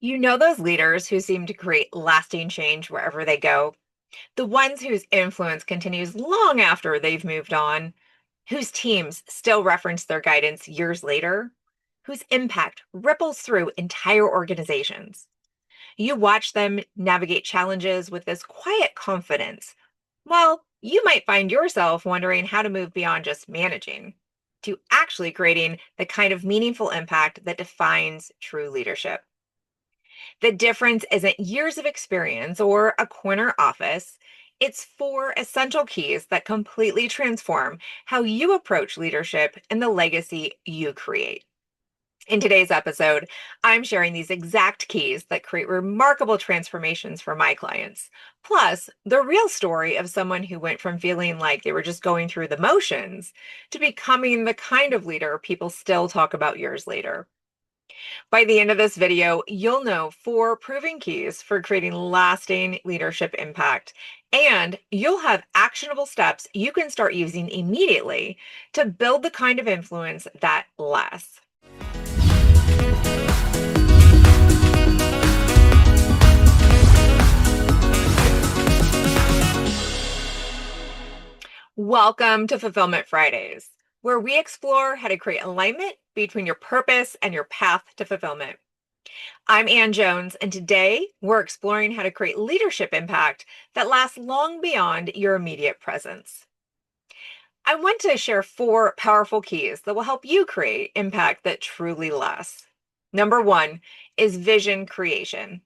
You know those leaders who seem to create lasting change wherever they go? The ones whose influence continues long after they've moved on, whose teams still reference their guidance years later, whose impact ripples through entire organizations. You watch them navigate challenges with this quiet confidence. Well, you might find yourself wondering how to move beyond just managing to actually creating the kind of meaningful impact that defines true leadership. The difference isn't years of experience or a corner office. It's four essential keys that completely transform how you approach leadership and the legacy you create. In today's episode, I'm sharing these exact keys that create remarkable transformations for my clients. Plus, the real story of someone who went from feeling like they were just going through the motions to becoming the kind of leader people still talk about years later. By the end of this video, you'll know four proven keys for creating lasting leadership impact, and you'll have actionable steps you can start using immediately to build the kind of influence that lasts. Welcome to Fulfillment Fridays, where we explore how to create alignment between your purpose and your path to fulfillment. I'm Ann Jones, and today we're exploring how to create leadership impact that lasts long beyond your immediate presence. I want to share four powerful keys that will help you create impact that truly lasts. Number one is vision creation.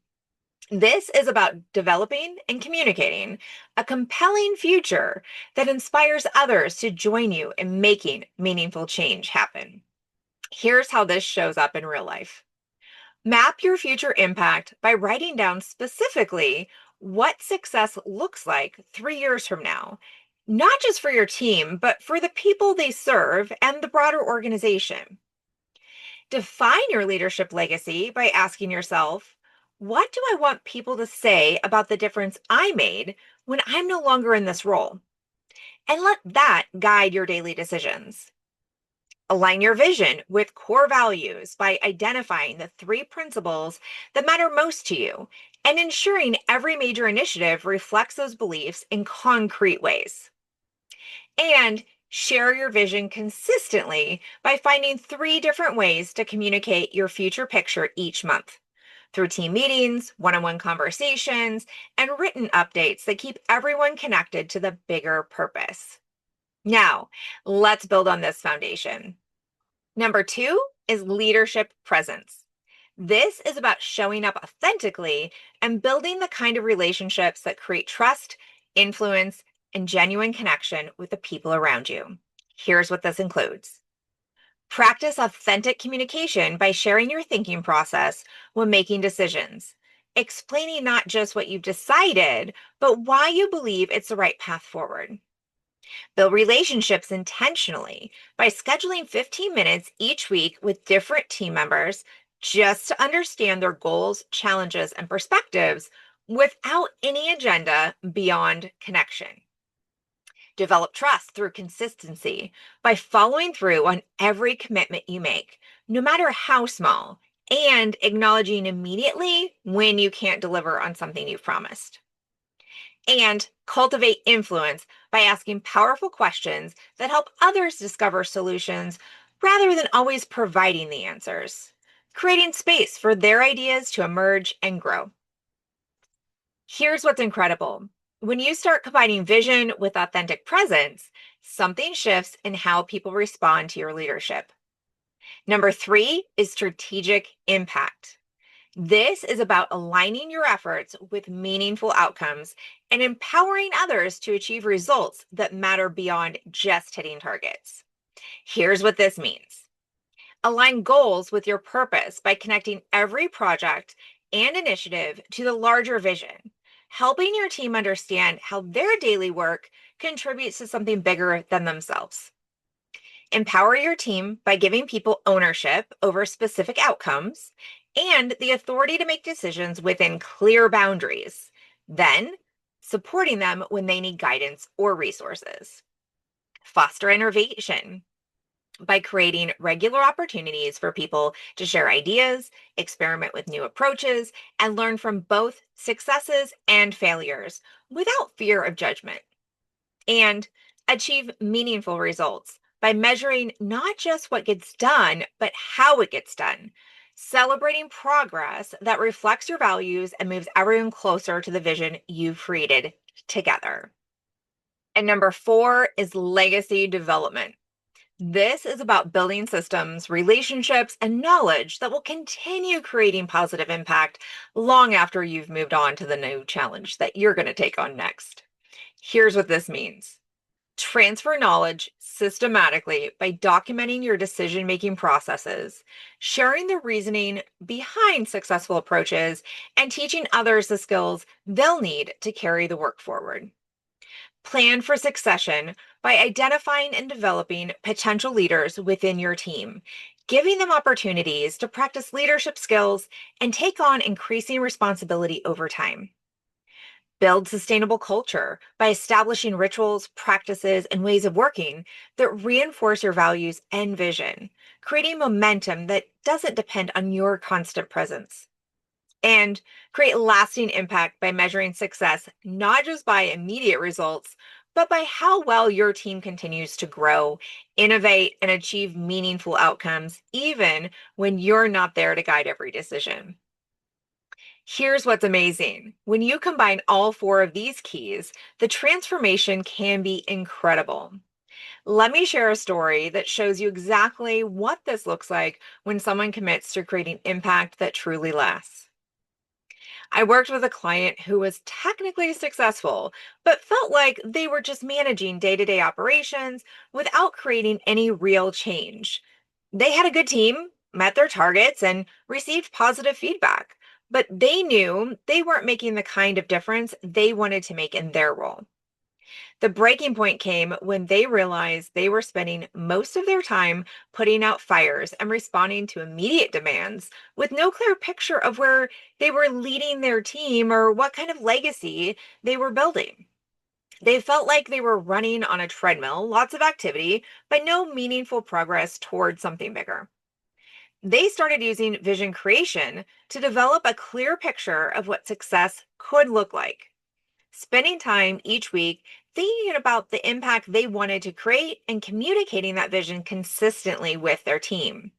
This is about developing and communicating a compelling future that inspires others to join you in making meaningful change happen. Here's how this shows up in real life. Map your future impact by writing down specifically what success looks like 3 years from now, not just for your team, but for the people they serve and the broader organization. Define your leadership legacy by asking yourself, what do I want people to say about the difference I made when I'm no longer in this role? And let that guide your daily decisions. Align your vision with core values by identifying the three principles that matter most to you and ensuring every major initiative reflects those beliefs in concrete ways. And share your vision consistently by finding three different ways to communicate your future picture each month through team meetings, one on one conversations, and written updates that keep everyone connected to the bigger purpose. Now, let's build on this foundation. Number two is leadership presence. This is about showing up authentically and building the kind of relationships that create trust, influence, and genuine connection with the people around you. Here's what this includes. Practice authentic communication by sharing your thinking process when making decisions, explaining not just what you've decided, but why you believe it's the right path forward. Build relationships intentionally by scheduling 15 minutes each week with different team members just to understand their goals, challenges, and perspectives without any agenda beyond connection. Develop trust through consistency by following through on every commitment you make, no matter how small, and acknowledging immediately when you can't deliver on something you've promised. And cultivate influence by asking powerful questions that help others discover solutions rather than always providing the answers, creating space for their ideas to emerge and grow. Here's what's incredible. When you start combining vision with authentic presence, something shifts in how people respond to your leadership. Number three is strategic impact. This is about aligning your efforts with meaningful outcomes and empowering others to achieve results that matter beyond just hitting targets. Here's what this means. Align goals with your purpose by connecting every project and initiative to the larger vision, helping your team understand how their daily work contributes to something bigger than themselves. Empower your team by giving people ownership over specific outcomes and the authority to make decisions within clear boundaries. Then, supporting them when they need guidance or resources. Foster innovation. By creating regular opportunities for people to share ideas, experiment with new approaches, and learn from both successes and failures without fear of judgment. And achieve meaningful results by measuring not just what gets done, but how it gets done. Celebrating progress that reflects your values and moves everyone closer to the vision you've created together. And number four is legacy development. This is about building systems, relationships, and knowledge that will continue creating positive impact long after you've moved on to the new challenge that you're going to take on next. Here's what this means: transfer knowledge systematically by documenting your decision making processes, sharing the reasoning behind successful approaches, and teaching others the skills they'll need to carry the work forward. Plan for succession by identifying and developing potential leaders within your team, giving them opportunities to practice leadership skills and take on increasing responsibility over time. Build sustainable culture by establishing rituals, practices, and ways of working that reinforce your values and vision, creating momentum that doesn't depend on your constant presence. And create lasting impact by measuring success not just by immediate results, but by how well your team continues to grow, innovate, and achieve meaningful outcomes, even when you're not there to guide every decision. Here's what's amazing: when you combine all four of these keys, the transformation can be incredible. Let me share a story that shows you exactly what this looks like when someone commits to creating impact that truly lasts. I worked with a client who was technically successful, but felt like they were just managing day to day operations without creating any real change. They had a good team, met their targets, and received positive feedback, but they knew they weren't making the kind of difference they wanted to make in their role. The breaking point came when they realized they were spending most of their time putting out fires and responding to immediate demands with no clear picture of where they were leading their team or what kind of legacy they were building. They felt like they were running on a treadmill, lots of activity, but no meaningful progress towards something bigger. They started using vision creation to develop a clear picture of what success could look like, spending time each week thinking about the impact they wanted to create and communicating that vision consistently with their team.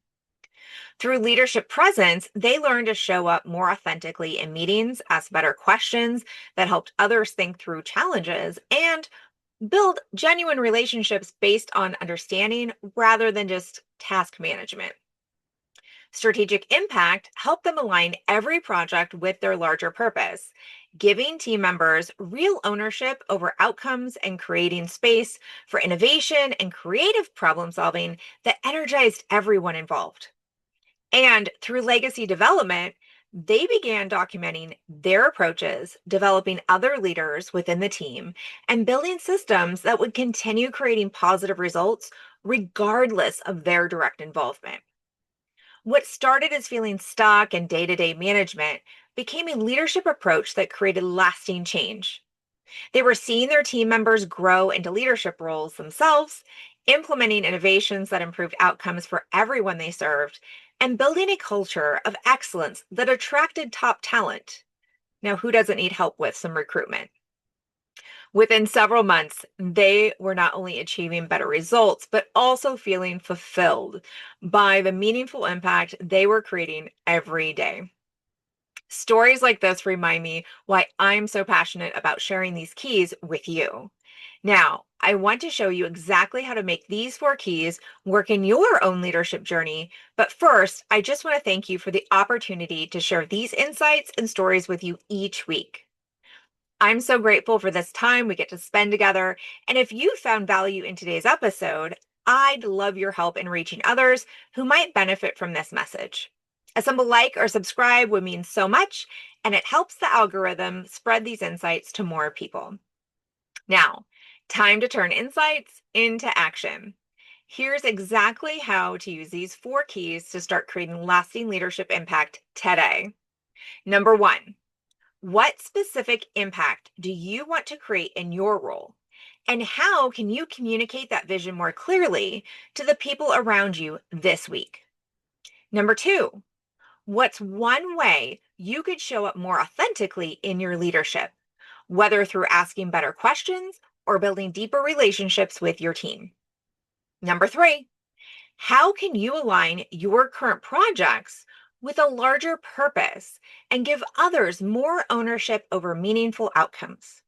Through leadership presence, they learned to show up more authentically in meetings, ask better questions that helped others think through challenges, and build genuine relationships based on understanding rather than just task management. Strategic impact helped them align every project with their larger purpose, giving team members real ownership over outcomes and creating space for innovation and creative problem solving that energized everyone involved. And through legacy development, they began documenting their approaches, developing other leaders within the team, and building systems that would continue creating positive results regardless of their direct involvement. What started as feeling stuck in day to day management became a leadership approach that created lasting change. They were seeing their team members grow into leadership roles themselves, implementing innovations that improved outcomes for everyone they served, and building a culture of excellence that attracted top talent. Now, who doesn't need help with some recruitment? Within several months, they were not only achieving better results, but also feeling fulfilled by the meaningful impact they were creating every day. Stories like this remind me why I'm so passionate about sharing these keys with you. Now, I want to show you exactly how to make these four keys work in your own leadership journey. But first, I just want to thank you for the opportunity to share these insights and stories with you each week. I'm so grateful for this time we get to spend together. And if you found value in today's episode, I'd love your help in reaching others who might benefit from this message. A simple like or subscribe would mean so much, and it helps the algorithm spread these insights to more people. Now, time to turn insights into action. Here's exactly how to use these four keys to start creating lasting leadership impact today. Number one, what specific impact do you want to create in your role? And how can you communicate that vision more clearly to the people around you this week? Number two, what's one way you could show up more authentically in your leadership, whether through asking better questions or building deeper relationships with your team? Number three, how can you align your current projects with a larger purpose and give others more ownership over meaningful outcomes?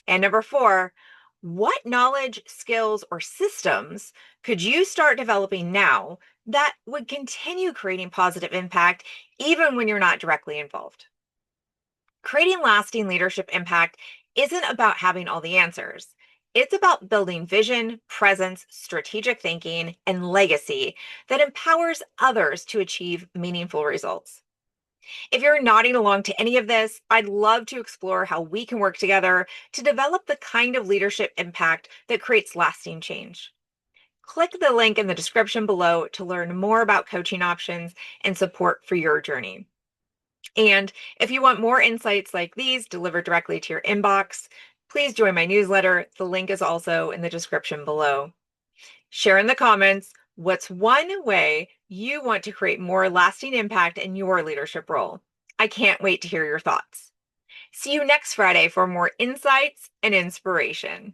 And number four, what knowledge, skills, or systems could you start developing now that would continue creating positive impact even when you're not directly involved? Creating lasting leadership impact isn't about having all the answers. It's about building vision, presence, strategic thinking, and legacy that empowers others to achieve meaningful results. If you're nodding along to any of this, I'd love to explore how we can work together to develop the kind of leadership impact that creates lasting change. Click the link in the description below to learn more about coaching options and support for your journey. And if you want more insights like these delivered directly to your inbox, please join my newsletter. The link is also in the description below. Share in the comments what's one way you want to create more lasting impact in your leadership role. I can't wait to hear your thoughts. See you next Friday for more insights and inspiration.